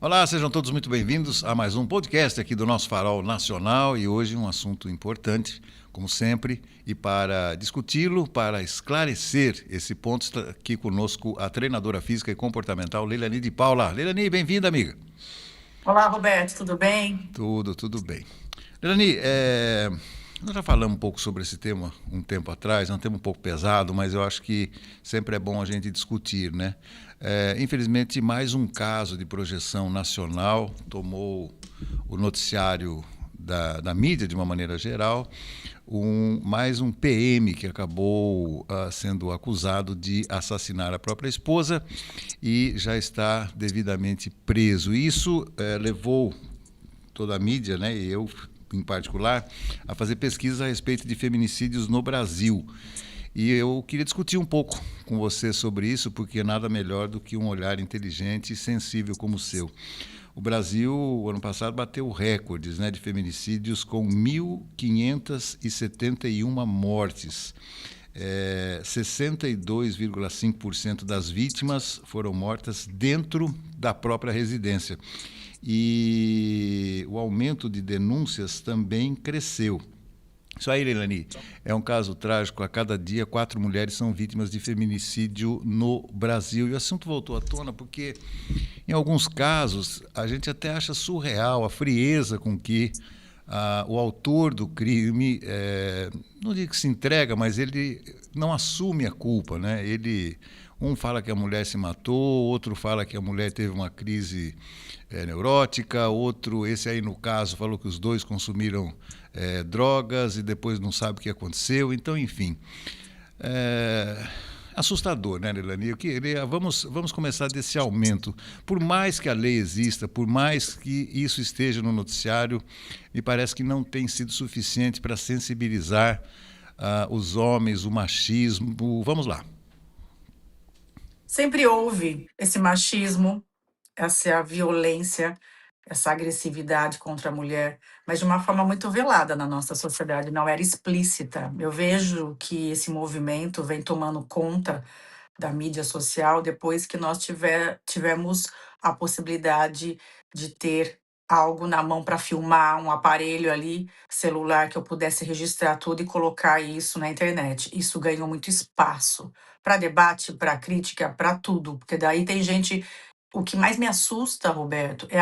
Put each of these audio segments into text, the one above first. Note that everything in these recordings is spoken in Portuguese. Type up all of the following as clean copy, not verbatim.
Olá, sejam todos muito bem-vindos a mais um podcast aqui do nosso Farol Nacional e hoje um assunto importante, como sempre, e para discuti-lo, para esclarecer esse ponto, está aqui conosco a treinadora física e comportamental Leilani de Paula. Leilani, bem-vinda, amiga. Olá, Roberto, tudo bem? Tudo bem. Leilani, nós já falamos um pouco sobre esse tema um tempo atrás, é um tema um pouco pesado, mas eu acho que sempre é bom a gente discutir, né? Infelizmente, mais um caso de projeção nacional tomou o noticiário da mídia de uma maneira geral, mais um PM que acabou sendo acusado de assassinar a própria esposa e já está devidamente preso. Isso levou toda a mídia, né, e eu em particular, a fazer pesquisas a respeito de feminicídios no Brasil. E eu queria discutir um pouco com você sobre isso, porque nada melhor do que um olhar inteligente e sensível como o seu. O Brasil, ano passado, bateu recordes, né, de feminicídios com 1.571 mortes. 62,5% das vítimas foram mortas dentro da própria residência. E o aumento de denúncias também cresceu. Isso aí, Leilani, é um caso trágico. A cada dia, 4 mulheres são vítimas de feminicídio no Brasil. E o assunto voltou à tona porque, em alguns casos, a gente até acha surreal a frieza com que o autor do crime, não digo que se entrega, mas ele não assume a culpa, né? Um fala que a mulher se matou, outro fala que a mulher teve uma crise neurótica, outro, esse aí no caso, falou que os dois consumiram drogas e depois não sabe o que aconteceu. Então, enfim, assustador, né, Leilani? Vamos começar desse aumento. Por mais que a lei exista, por mais que isso esteja no noticiário, me parece que não tem sido suficiente para sensibilizar os homens, o machismo. Vamos lá. Sempre houve esse machismo, essa violência, essa agressividade contra a mulher, mas de uma forma muito velada na nossa sociedade, não era explícita. Eu vejo que esse movimento vem tomando conta da mídia social depois que nós tivemos a possibilidade de ter algo na mão para filmar, um aparelho ali, celular, que eu pudesse registrar tudo e colocar isso na internet. Isso ganhou muito espaço para debate, para crítica, para tudo, porque daí tem gente. O que mais me assusta, Roberto, é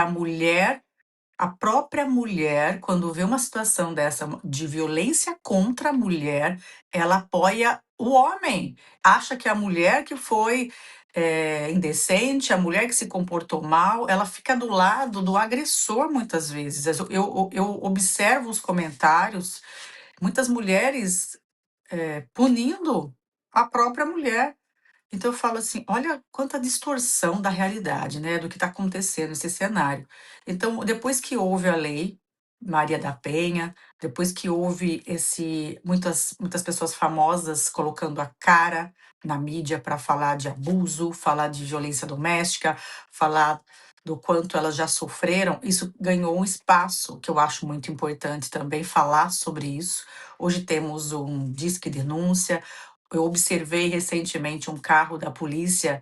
a própria mulher, quando vê uma situação dessa de violência contra a mulher, ela apoia o homem. Acha que a mulher que foi, indecente, a mulher que se comportou mal, ela fica do lado do agressor muitas vezes. Eu observo os comentários, muitas mulheres, punindo a própria mulher. Então eu falo assim, olha quanta distorção da realidade, né, do que está acontecendo nesse cenário. Então, depois que houve a lei Maria da Penha, depois que houve muitas pessoas famosas colocando a cara na mídia para falar de abuso, falar de violência doméstica, falar do quanto elas já sofreram, isso ganhou um espaço que eu acho muito importante também falar sobre isso. Hoje temos um Disque Denúncia. Eu observei recentemente um carro da polícia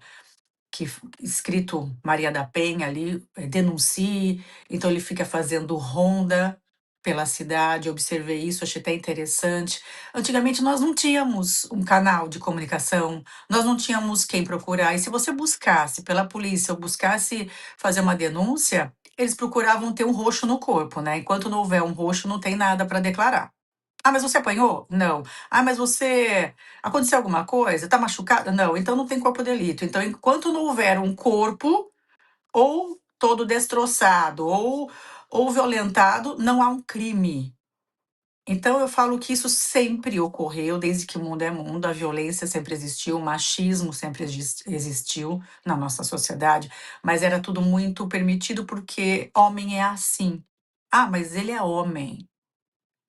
escrito Maria da Penha ali, denuncie, então ele fica fazendo ronda pela cidade. Eu observei isso, achei até interessante. Antigamente nós não tínhamos um canal de comunicação, nós não tínhamos quem procurar, e se você buscasse pela polícia ou buscasse fazer uma denúncia, eles procuravam ter um roxo no corpo, né? Enquanto não houver um roxo, não tem nada para declarar. Ah, mas você apanhou? Não. Ah, mas você aconteceu alguma coisa? Tá machucada? Não. Então não tem corpo de delito. Então, enquanto não houver um corpo, ou todo destroçado, ou violentado, não há um crime. Então eu falo que isso sempre ocorreu, desde que o mundo é mundo, a violência sempre existiu, o machismo sempre existiu na nossa sociedade, mas era tudo muito permitido porque homem é assim. Ah, mas ele é homem.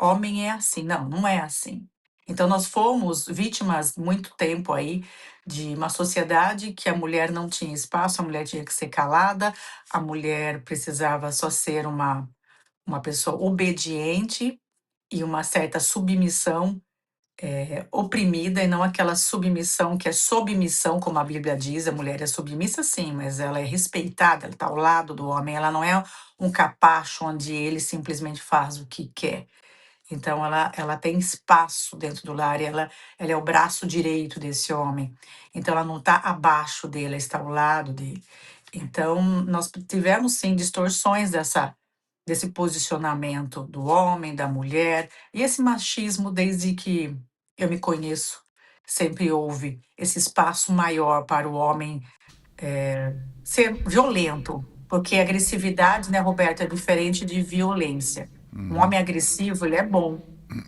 Homem é assim. Não, não é assim. Então nós fomos vítimas muito tempo aí de uma sociedade que a mulher não tinha espaço, a mulher tinha que ser calada, a mulher precisava só ser uma pessoa obediente e uma certa submissão, oprimida e não aquela submissão que é submissão, como a Bíblia diz, a mulher é submissa sim, mas ela é respeitada, ela está ao lado do homem, ela não é um capacho onde ele simplesmente faz o que quer. Então ela tem espaço dentro do lar, ela é o braço direito desse homem. Então ela não está abaixo dele, ela está ao lado dele. Então nós tivemos sim distorções desse posicionamento do homem, da mulher, e esse machismo desde que eu me conheço, sempre houve esse espaço maior para o homem ser violento, porque agressividade, né, Roberto, é diferente de violência. Um Uhum. homem agressivo, ele é bom.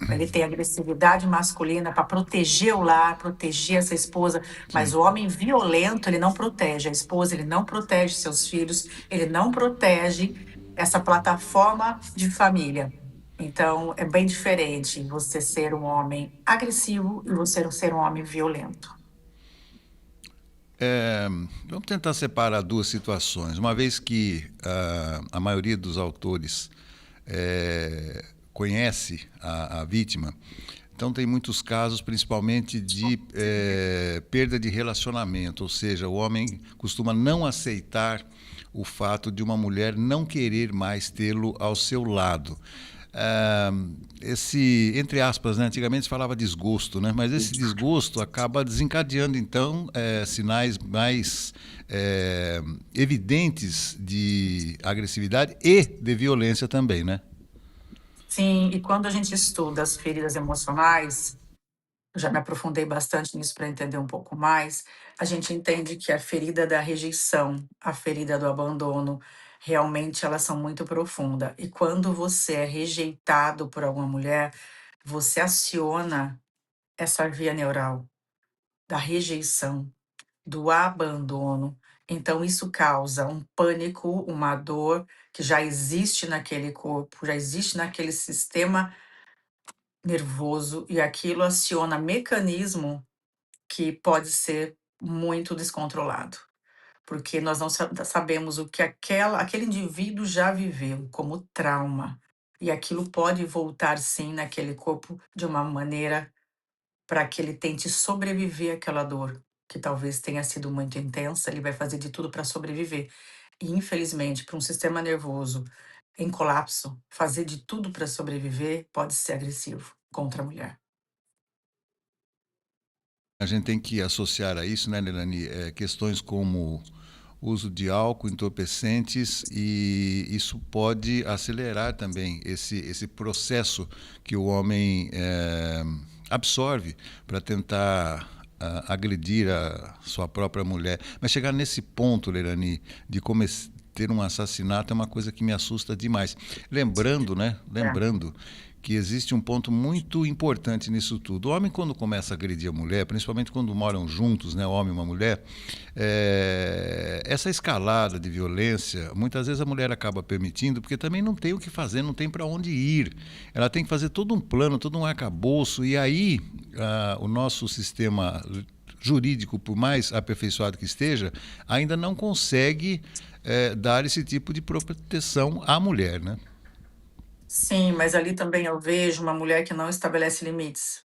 Ele tem agressividade masculina para proteger o lar, proteger essa esposa, mas Sim. o homem violento, ele não protege a esposa, ele não protege seus filhos, ele não protege essa plataforma de família. Então, é bem diferente você ser um homem agressivo e você ser um homem violento. É, vamos tentar separar duas situações. Uma vez que a maioria dos autores conhece a vítima, então tem muitos casos, principalmente de perda de relacionamento, ou seja, o homem costuma não aceitar o fato de uma mulher não querer mais tê-lo ao seu lado. Ah, esse, entre aspas, né, antigamente se falava desgosto, né, mas esse desgosto acaba desencadeando, então, sinais mais evidentes de agressividade e de violência também, né? Sim, e quando a gente estuda as feridas emocionais, eu já me aprofundei bastante nisso para entender um pouco mais, a gente entende que a ferida da rejeição, a ferida do abandono, realmente elas são muito profundas. E quando você é rejeitado por alguma mulher, você aciona essa via neural da rejeição, do abandono. Então isso causa um pânico, uma dor que já existe naquele corpo, já existe naquele sistema nervoso e aquilo aciona mecanismo que pode ser muito descontrolado, porque nós não sabemos o que aquele indivíduo já viveu como trauma. E aquilo pode voltar sim naquele corpo de uma maneira para que ele tente sobreviver àquela dor, que talvez tenha sido muito intensa, ele vai fazer de tudo para sobreviver. E infelizmente, para um sistema nervoso em colapso, fazer de tudo para sobreviver pode ser agressivo contra a mulher. A gente tem que associar a isso, né, Nelani, questões como uso de álcool, entorpecentes, e isso pode acelerar também esse processo que o homem absorve para tentar agredir a sua própria mulher. Mas chegar nesse ponto, Lerani, de ter um assassinato é uma coisa que me assusta demais. Lembrando, né? É. Lembrando que existe um ponto muito importante nisso tudo. O homem, quando começa a agredir a mulher, principalmente quando moram juntos, né, o homem e uma mulher, essa escalada de violência, muitas vezes a mulher acaba permitindo, porque também não tem o que fazer, não tem para onde ir. Ela tem que fazer todo um plano, todo um arcabouço, e aí o nosso sistema jurídico, por mais aperfeiçoado que esteja, ainda não consegue dar esse tipo de proteção à mulher, né? Sim, mas ali também eu vejo uma mulher que não estabelece limites,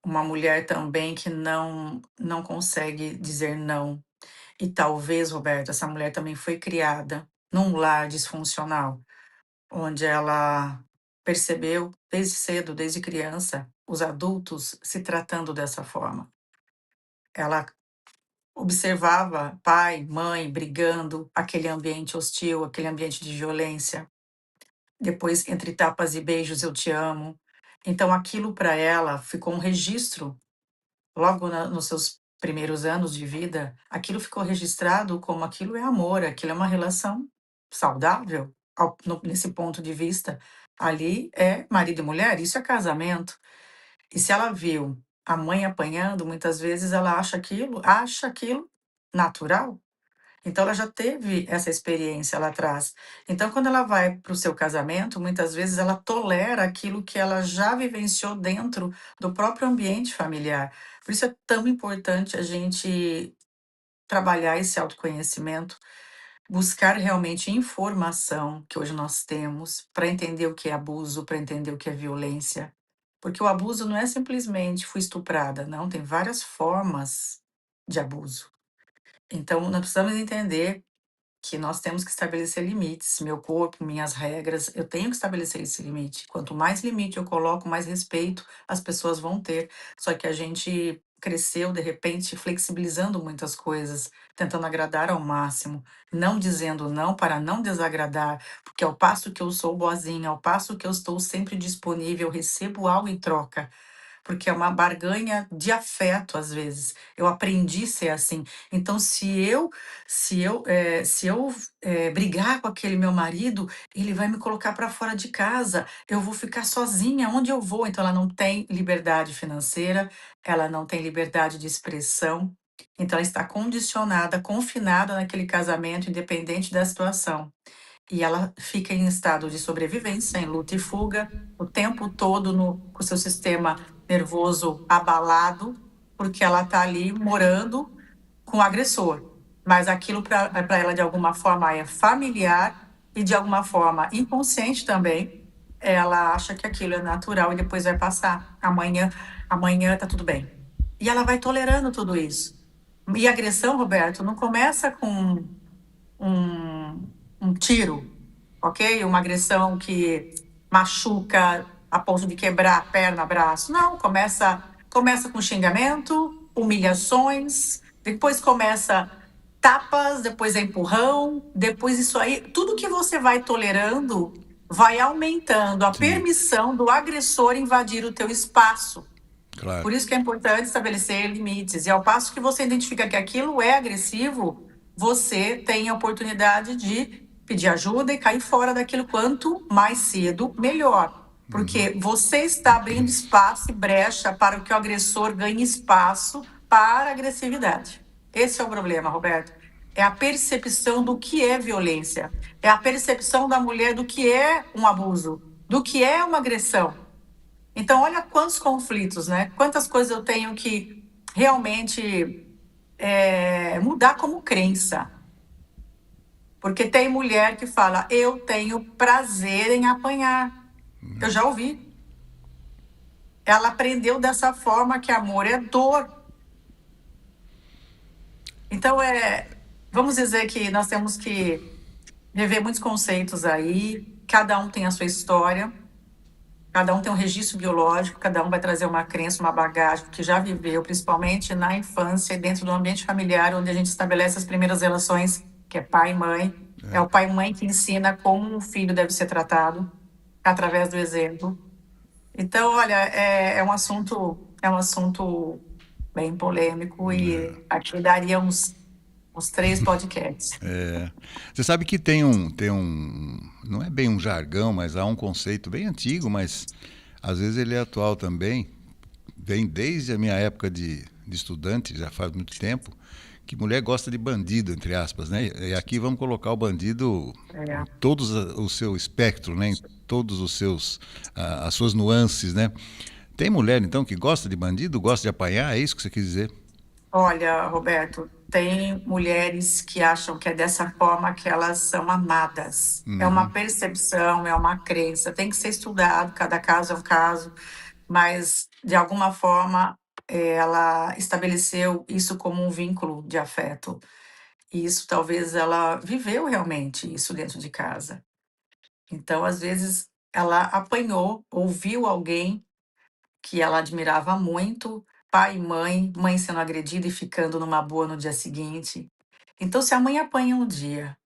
uma mulher também que não consegue dizer não. E talvez, Roberto, essa mulher também foi criada num lar disfuncional, onde ela percebeu desde cedo, desde criança, os adultos se tratando dessa forma. Ela observava pai, mãe brigando, aquele ambiente hostil, aquele ambiente de violência. Depois, entre tapas e beijos, eu te amo. Então, aquilo para ela ficou um registro, logo nos seus primeiros anos de vida, aquilo ficou registrado como aquilo é amor, aquilo é uma relação saudável, nesse ponto de vista. Ali é marido e mulher, isso é casamento. E se ela viu a mãe apanhando, muitas vezes ela acha aquilo natural. Então ela já teve essa experiência lá atrás. Então quando ela vai para o seu casamento, muitas vezes ela tolera aquilo que ela já vivenciou dentro do próprio ambiente familiar. Por isso é tão importante a gente trabalhar esse autoconhecimento, buscar realmente informação que hoje nós temos para entender o que é abuso, para entender o que é violência. Porque o abuso não é simplesmente fui estuprada, não, tem várias formas de abuso. Então nós precisamos entender que nós temos que estabelecer limites. Meu corpo, minhas regras, eu tenho que estabelecer esse limite. Quanto mais limite eu coloco, mais respeito as pessoas vão ter. Só que a gente cresceu, de repente, flexibilizando muitas coisas, tentando agradar ao máximo, não dizendo não para não desagradar, porque ao passo que eu sou boazinha, ao passo que eu estou sempre disponível, recebo algo em troca. Porque é uma barganha de afeto, às vezes. Eu aprendi a ser assim. Então, se eu brigar com aquele meu marido, ele vai me colocar para fora de casa, eu vou ficar sozinha, onde eu vou? Então ela não tem liberdade financeira, ela não tem liberdade de expressão, então ela está condicionada, confinada naquele casamento, independente da situação. E ela fica em estado de sobrevivência, em luta e fuga, o tempo todo com o seu sistema nervoso abalado, porque ela está ali morando com o agressor. Mas aquilo para ela, de alguma forma, é familiar e, de alguma forma, inconsciente também. Ela acha que aquilo é natural e depois vai passar. Amanhã está tudo bem. E ela vai tolerando tudo isso. E a agressão, Roberto, não começa com um, um tiro, ok? Uma agressão que machuca a ponto de quebrar a perna, braço. Não, começa com xingamento, humilhações, depois começa tapas, depois é empurrão, depois isso aí, tudo que você vai tolerando vai aumentando a Sim, permissão do agressor invadir o teu espaço. claro. Por isso que é importante estabelecer limites. E ao passo que você identifica que aquilo é agressivo, você tem a oportunidade de pedir ajuda e cair fora daquilo quanto mais cedo, melhor. Porque você está abrindo espaço e brecha para que o agressor ganhe espaço para a agressividade. Esse é o problema, Roberto. É a percepção do que é violência. É a percepção da mulher do que é um abuso, do que é uma agressão. Então, olha quantos conflitos, né? Quantas coisas eu tenho que realmente mudar como crença. Porque tem mulher que fala, eu tenho prazer em apanhar. Eu já ouvi. Ela aprendeu dessa forma que amor é dor. Então, vamos dizer que nós temos que rever muitos conceitos aí, cada um tem a sua história. Cada um tem um registro biológico, cada um vai trazer uma crença, uma bagagem que já viveu, principalmente na infância e dentro do ambiente familiar, onde a gente estabelece as primeiras relações, que é pai e mãe. É o pai e mãe que ensina como um filho deve ser tratado, através do exemplo. Então, olha, é um assunto bem polêmico e aqui daria uns 3 podcasts. Você sabe que não é bem um jargão, mas há um conceito bem antigo, mas às vezes ele é atual também. Vem desde a minha época de estudante, já faz muito tempo, que mulher gosta de bandido, entre aspas, né? E aqui vamos colocar o bandido em É. todos o seu espectro, né? Em todos as suas nuances, né? Tem mulher então que gosta de bandido, gosta de apanhar, é isso que você quis dizer? Olha, Roberto, tem mulheres que acham que é dessa forma que elas são amadas. É uma percepção, é uma crença, tem que ser estudado, cada caso é um caso, mas de alguma forma ela estabeleceu isso como um vínculo de afeto. E isso talvez ela viveu realmente isso dentro de casa. Então, às vezes, ela apanhou, ouviu alguém que ela admirava muito, pai e mãe sendo agredida e ficando numa boa no dia seguinte. Então, se a mãe apanha um dia,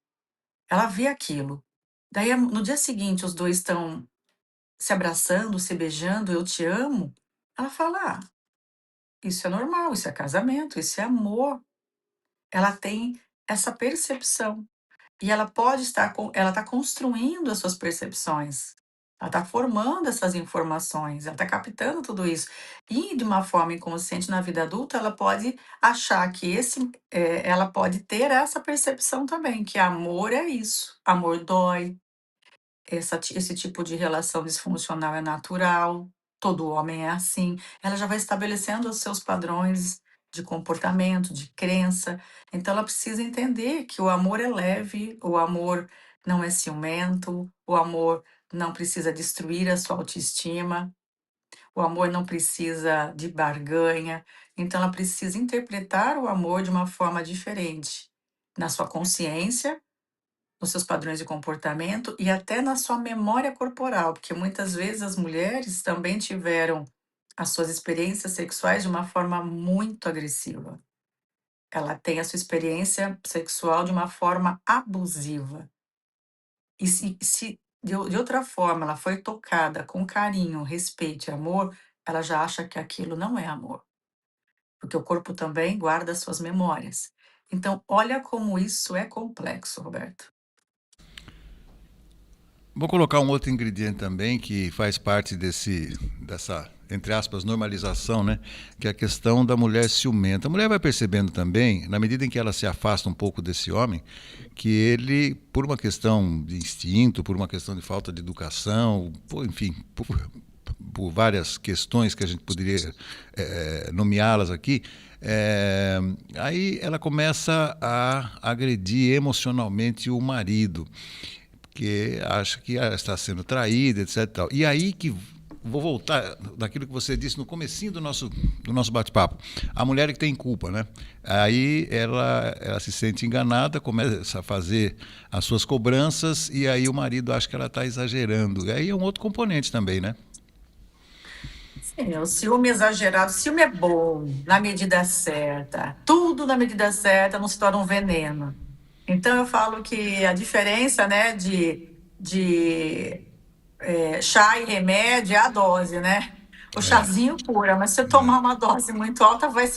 ela vê aquilo. Daí, no dia seguinte, os dois estão se abraçando, se beijando, eu te amo. Ela fala: ah, isso é normal, isso é casamento, isso é amor. Ela tem essa percepção. E ela pode estar ela está construindo as suas percepções. Ela está formando essas informações, ela está captando tudo isso. E de uma forma inconsciente na vida adulta, ela pode achar que ela pode ter essa percepção também, que amor é isso. Amor dói, esse tipo de relação disfuncional é natural, todo homem é assim. Ela já vai estabelecendo os seus padrões de comportamento, de crença. Então, ela precisa entender que o amor é leve, o amor não é ciumento, o amor não precisa destruir a sua autoestima. o amor não precisa de barganha, então ela precisa interpretar o amor de uma forma diferente, na sua consciência, nos seus padrões de comportamento e até na sua memória corporal, porque muitas vezes as mulheres também tiveram as suas experiências sexuais de uma forma muito agressiva. Ela tem a sua experiência sexual de uma forma abusiva. E se de outra forma ela foi tocada com carinho, respeito e amor, ela já acha que aquilo não é amor, porque o corpo também guarda suas memórias. Então, olha como isso é complexo, Roberto. Vou colocar um outro ingrediente também que faz parte dessa, entre aspas, normalização, né? Que é a questão da mulher ciumenta. A mulher vai percebendo também, na medida em que ela se afasta um pouco desse homem, que ele, por uma questão de instinto, por uma questão de falta de educação, enfim, por várias questões que a gente poderia nomeá-las aqui, aí ela começa a agredir emocionalmente o marido, que acha que está sendo traída, etc. Tal. E aí que vou voltar daquilo que você disse no comecinho do nosso bate-papo. A mulher que tem culpa, né? Aí ela se sente enganada, começa a fazer as suas cobranças e aí o marido acha que ela está exagerando. E aí é um outro componente também, né? Sim, o ciúme exagerado. O ciúme é bom, na medida certa. Tudo na medida certa não se torna um veneno. Então, eu falo que a diferença, né, de chá e remédio é a dose, né? O É, chazinho cura, mas se você tomar uma dose muito alta, vai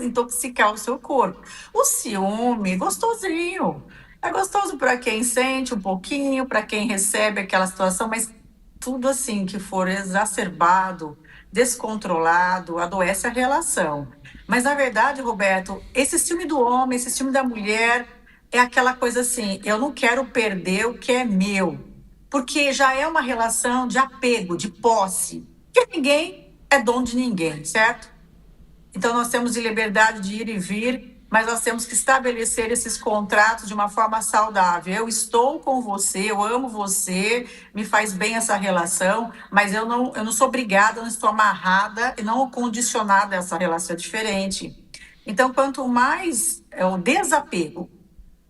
intoxicar o seu corpo. O ciúme, gostosinho. É gostoso para quem sente um pouquinho, para quem recebe aquela situação, mas tudo assim que for exacerbado, descontrolado, adoece a relação. Mas na verdade, Roberto, esse ciúme do homem, esse ciúme da mulher, é aquela coisa assim: eu não quero perder o que é meu, porque já é uma relação de apego, de posse, que ninguém é dono de ninguém, certo? Então, nós temos de liberdade de ir e vir, mas nós temos que estabelecer esses contratos de uma forma saudável. Eu estou com você, eu amo você, me faz bem essa relação, mas eu não sou obrigada, eu não estou amarrada e não condicionada a essa relação, é diferente. Então, quanto mais é o desapego,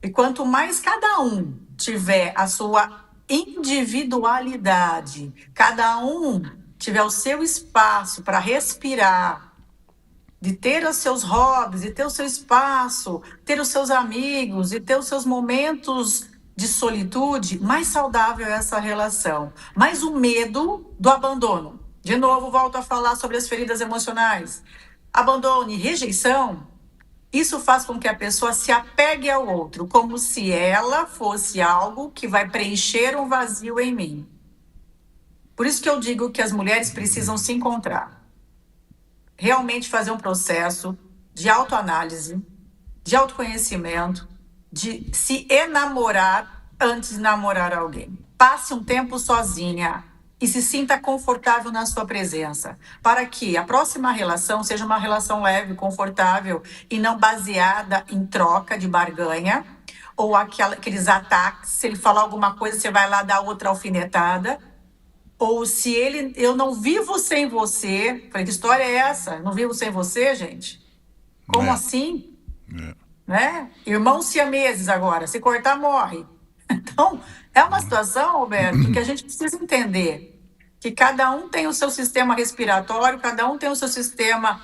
e quanto mais cada um tiver a sua individualidade, cada um tiver o seu espaço para respirar, de ter os seus hobbies, de ter o seu espaço, ter os seus amigos e ter os seus momentos de solitude, mais saudável é essa relação. Mas o medo do abandono. De novo, volto a falar sobre as feridas emocionais. Abandono e rejeição, isso faz com que a pessoa se apegue ao outro, como se ela fosse algo que vai preencher um vazio em mim. Por isso que eu digo que as mulheres precisam se encontrar, realmente fazer um processo de autoanálise, de autoconhecimento, de se enamorar antes de namorar alguém. Passe um tempo sozinha e se sinta confortável na sua presença, para que a próxima relação seja uma relação leve, confortável e não baseada em troca de barganha ou aqueles ataques. Se ele falar alguma coisa, você vai lá dar outra alfinetada. Ou se ele, eu não vivo sem você. Falei, que história é essa? Não vivo sem você, gente? Como é, assim? é. Né? Irmãos siameses agora, se cortar, morre. Então, é uma situação, Roberto, que a gente precisa entender que cada um tem o seu sistema respiratório, cada um tem o seu sistema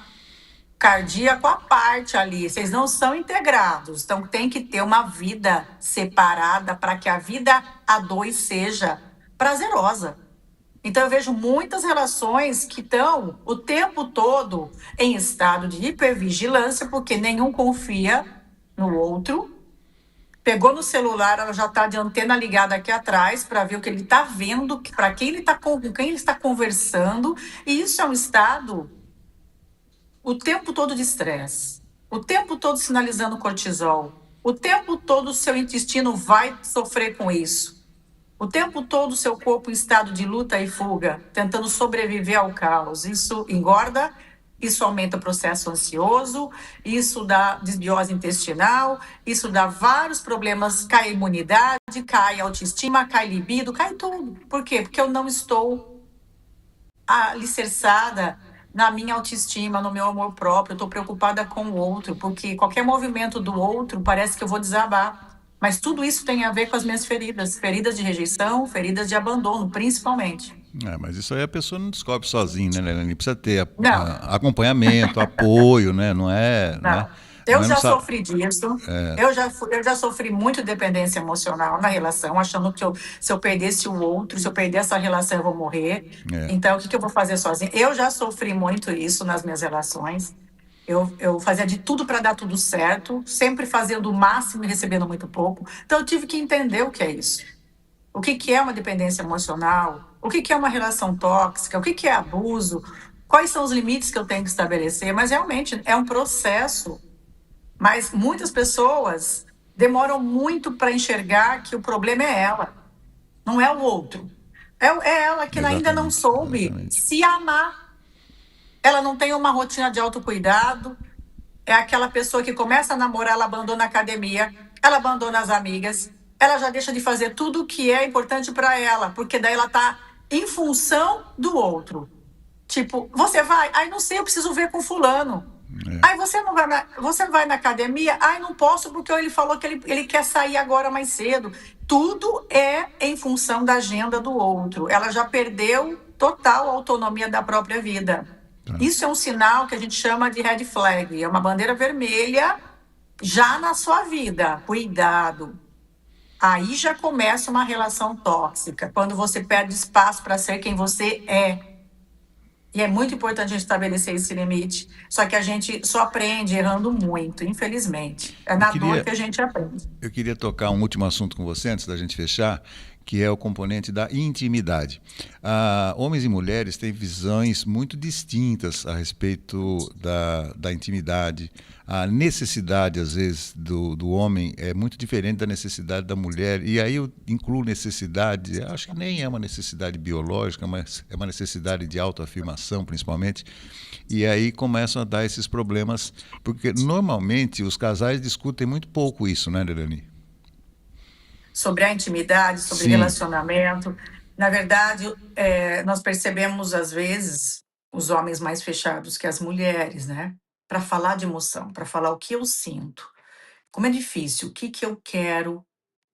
cardíaco à parte ali. Vocês não são integrados, então tem que ter uma vida separada para que a vida a dois seja prazerosa. Então, eu vejo muitas relações que estão o tempo todo em estado de hipervigilância, porque nenhum confia no outro. Pegou no celular, ela já está de antena ligada aqui atrás para ver o que ele está vendo, para quem ele está com quem ele está conversando. E isso é um estado o tempo todo de estresse, o tempo todo sinalizando cortisol, o tempo todo o seu intestino vai sofrer com isso. O tempo todo o seu corpo em estado de luta e fuga, tentando sobreviver ao caos. Isso engorda, isso aumenta o processo ansioso, isso dá desbiose intestinal, isso dá vários problemas, cai a imunidade, cai a autoestima, cai libido, cai tudo. Por quê? Porque eu não estou alicerçada na minha autoestima, no meu amor próprio, eu estou preocupada com o outro, porque qualquer movimento do outro parece que eu vou desabar. Mas tudo isso tem a ver com as minhas feridas, feridas de rejeição, feridas de abandono, principalmente. Mas isso aí a pessoa não descobre sozinha, né, Leilani? Precisa ter Não, acompanhamento, apoio, né? Não é, né? não. Não Eu é no já sa- sofri disso. Eu já sofri muito dependência emocional na relação, achando que se eu perdesse o outro, se eu perder essa relação, eu vou morrer. é, Então, o que eu vou fazer sozinha? Eu já sofri muito isso nas minhas relações. Eu fazia de tudo para dar tudo certo, sempre fazendo o máximo e recebendo muito pouco. Então, eu tive que entender o que é isso. O que que é uma dependência emocional? O que que é uma relação tóxica? O que que é abuso? Quais são os limites que eu tenho que estabelecer? Mas realmente é um processo. Mas muitas pessoas demoram muito para enxergar que o problema é ela, não é o outro. É ela que ainda não exatamente, soube exatamente. se amar. Ela não tem uma rotina de autocuidado. É aquela pessoa que começa a namorar, ela abandona a academia, ela abandona as amigas, ela já deixa de fazer tudo o que é importante para ela, porque daí ela está em função do outro. Tipo, você vai? Ai, não sei, eu preciso ver com fulano. É. Ai, você vai na academia? Ai, não posso porque ele falou que ele quer sair agora mais cedo. Tudo é em função da agenda do outro. Ela já perdeu total autonomia da própria vida. Tá. Isso é um sinal que a gente chama de red flag, é uma bandeira vermelha já na sua vida. Cuidado. Aí já começa uma relação tóxica, quando você perde espaço para ser quem você é. E é muito importante a gente estabelecer esse limite. Só que a gente só aprende errando muito, infelizmente. É Eu na dor queria, que a gente aprende. eu queria tocar um último assunto com você antes da gente fechar, que é o componente da intimidade. Homens e mulheres têm visões muito distintas a respeito da intimidade. A necessidade, às vezes, do homem é muito diferente da necessidade da mulher. E aí eu incluo necessidade, acho que nem é uma necessidade biológica, mas é uma necessidade de autoafirmação, principalmente. E aí começam a dar esses problemas, porque normalmente os casais discutem muito pouco isso, né, Delani? Sobre a intimidade, sobre Sim, relacionamento. Na verdade, nós percebemos, às vezes, os homens mais fechados que as mulheres, né? Para falar de emoção, para falar o que eu sinto. Como é difícil, o que que eu quero,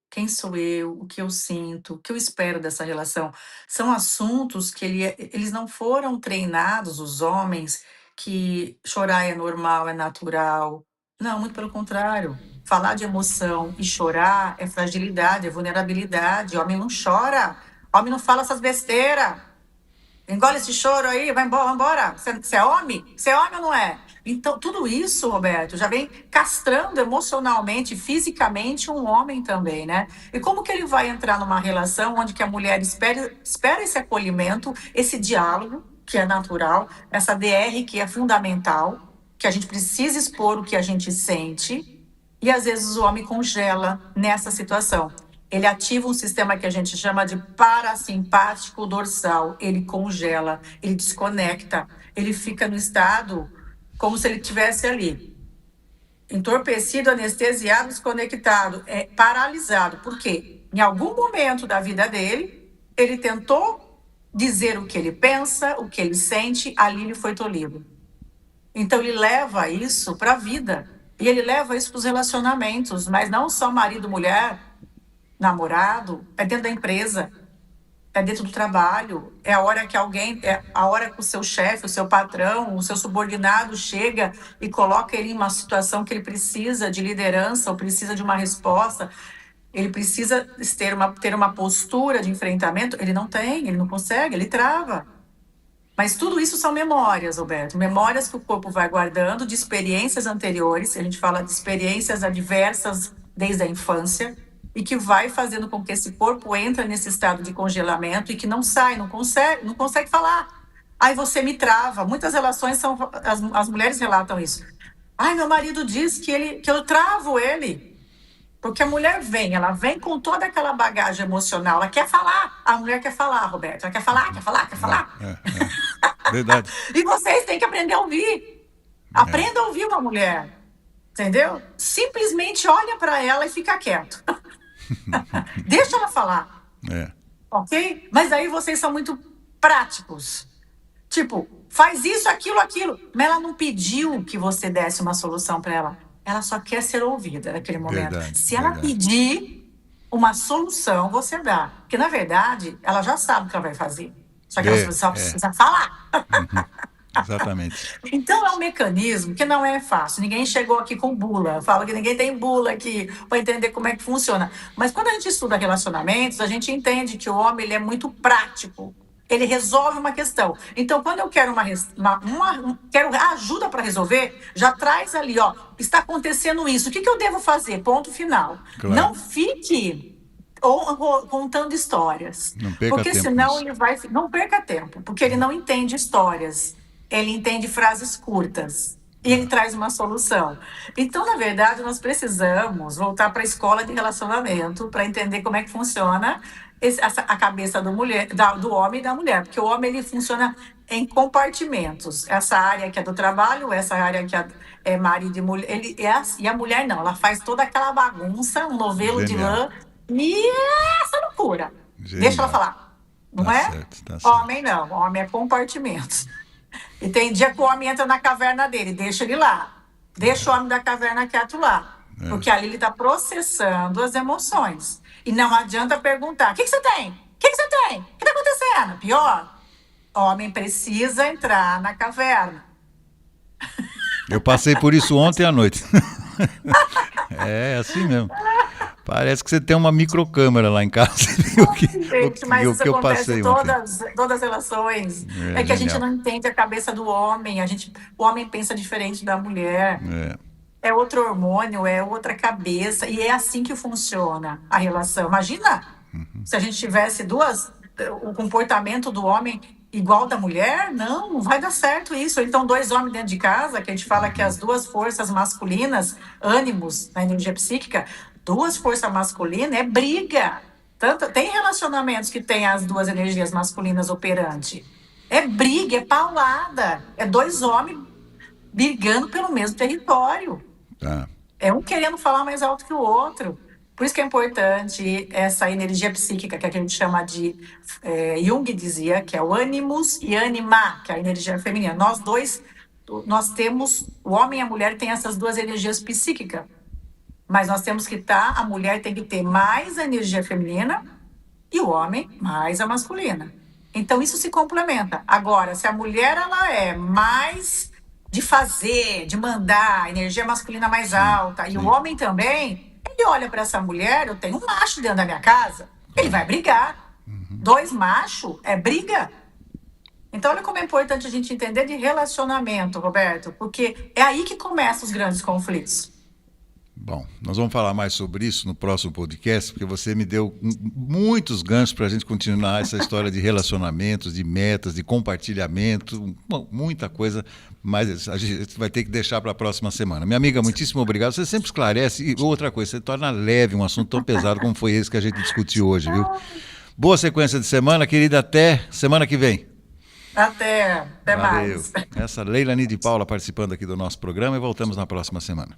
quem sou eu, o que eu sinto, o que eu espero dessa relação. São assuntos que eles não foram treinados, os homens, que chorar é normal, é natural. Não, muito pelo contrário. Falar de emoção e chorar é fragilidade, é vulnerabilidade. Homem não chora, homem não fala essas besteiras. Engole esse choro aí, vai embora, vai embora. Você é homem? Você é homem ou não é? Então, tudo isso, Roberto, já vem castrando emocionalmente, fisicamente um homem também, né? E como que ele vai entrar numa relação onde que a mulher espera esse acolhimento, esse diálogo, que é natural, essa DR que é fundamental, que a gente precisa expor o que a gente sente, e às vezes o homem congela nessa situação. Ele ativa um sistema que a gente chama de parasimpático dorsal. Ele congela, ele desconecta, ele fica no estado como se ele estivesse ali, entorpecido, anestesiado, desconectado, paralisado. Por quê? Em algum momento da vida dele, ele tentou dizer o que ele pensa, o que ele sente, ali ele foi tolhido. Então ele leva isso para a vida. E ele leva isso para os relacionamentos, mas não só marido, mulher, namorado, é dentro da empresa, é dentro do trabalho, é a hora que é a hora que o seu chefe, o seu patrão, o seu subordinado chega e coloca ele em uma situação que ele precisa de liderança ou precisa de uma resposta, ele precisa ter uma postura de enfrentamento, ele não tem, ele não consegue, ele trava. Mas tudo isso são memórias, Roberto, memórias que o corpo vai guardando de experiências anteriores, a gente fala de experiências adversas desde a infância, e que vai fazendo com que esse corpo entre nesse estado de congelamento e que não sai, não consegue falar. Aí você me trava. Muitas relações são, as mulheres relatam isso. Ai, meu marido diz que eu travo ele. Porque a mulher vem, ela vem com toda aquela bagagem emocional, ela quer falar. A mulher quer falar, Roberto, ela quer falar, quer falar, quer falar. verdade. E vocês têm que aprender a ouvir. É, Aprenda a ouvir uma mulher, entendeu? Simplesmente olha para ela e fica quieto. Deixa ela falar, é. ok? Mas aí vocês são muito práticos. Tipo, faz isso, aquilo, aquilo. Mas ela não pediu que você desse uma solução para ela. Ela só quer ser ouvida naquele momento. Verdade, Se ela verdade. pedir uma solução, você dá. Porque, na verdade, ela já sabe o que ela vai fazer. Só que ela É, só é. precisa falar. Uhum, exatamente. Então, é um mecanismo que não é fácil. Ninguém chegou aqui com bula. Eu falo que ninguém tem bula aqui para entender como é que funciona. Mas quando a gente estuda relacionamentos, a gente entende que o homem ele é muito prático. Ele resolve uma questão. Então, quando eu quero quero ajuda para resolver, já traz ali, ó, está acontecendo isso. O que eu devo fazer? Ponto final. Claro. Não fique contando histórias, Não perca porque tempo senão nisso. ele vai, não perca tempo, porque ele não entende histórias, ele entende frases curtas e ele traz uma solução. Então, na verdade, nós precisamos voltar para a escola de relacionamento para entender como é que funciona a cabeça do homem e da mulher, porque o homem ele funciona em compartimentos. Essa área que é do trabalho, essa área que é marido e mulher, e a mulher não, ela faz toda aquela bagunça, um novelo de Genial. lã e essa loucura. Deixa ela Genial. falar, não Tá é? certo, tá certo. Homem não, homem é compartimentos. E tem dia que o homem entra na caverna dele, deixa ele lá. Deixa o homem da caverna quieto lá. É. Porque ali ele está processando as emoções. E não adianta perguntar: o que você tem? O que você tem? O que está acontecendo? Pior, homem precisa entrar na caverna. Eu passei por isso ontem à noite. É assim mesmo. Parece que você tem uma microcâmera lá em casa. Gente, mas O isso que eu acontece em passei ontem. todas as relações. É É que a gente genial. não entende a cabeça do homem. O homem pensa diferente da mulher. É. É outro hormônio, é outra cabeça, e é assim que funciona a relação. Imagina se a gente tivesse o comportamento do homem igual da mulher, não vai dar certo isso. Ou então, dois homens dentro de casa, que a gente fala que as duas forças masculinas, ânimos na energia psíquica, duas forças masculinas é briga. Tem relacionamentos que tem as duas energias masculinas operante. É briga, é paulada, é dois homens brigando pelo mesmo território. Tá. É um querendo falar mais alto que o outro. Por isso que é importante essa energia psíquica, que a gente chama de. Jung dizia que é o ânimos e ânima, que é a energia feminina. Nós temos. O homem e a mulher têm essas duas energias psíquicas. Mas nós temos que estar. A mulher tem que ter mais a energia feminina e o homem mais a masculina. Então isso se complementa. Agora, se a mulher ela é mais de fazer, de mandar, energia masculina mais Sim, alta, e o sim. homem também, ele olha para essa mulher, eu tenho um macho dentro da minha casa, ele vai brigar. Dois machos é briga. Então, olha como é importante a gente entender de relacionamento, Roberto, porque é aí que começam os grandes conflitos. Bom, nós vamos falar mais sobre isso no próximo podcast, porque você me deu muitos ganchos para a gente continuar essa história de relacionamentos, de metas, de compartilhamento, muita coisa, mas a gente vai ter que deixar para a próxima semana. Minha amiga, muitíssimo obrigado. Você sempre esclarece. E outra coisa, você torna leve um assunto tão pesado como foi esse que a gente discutiu hoje, viu? Boa sequência de semana, querida. Até semana que vem. Até Valeu. mais. Essa Leilani de Paula participando aqui do nosso programa e voltamos na próxima semana.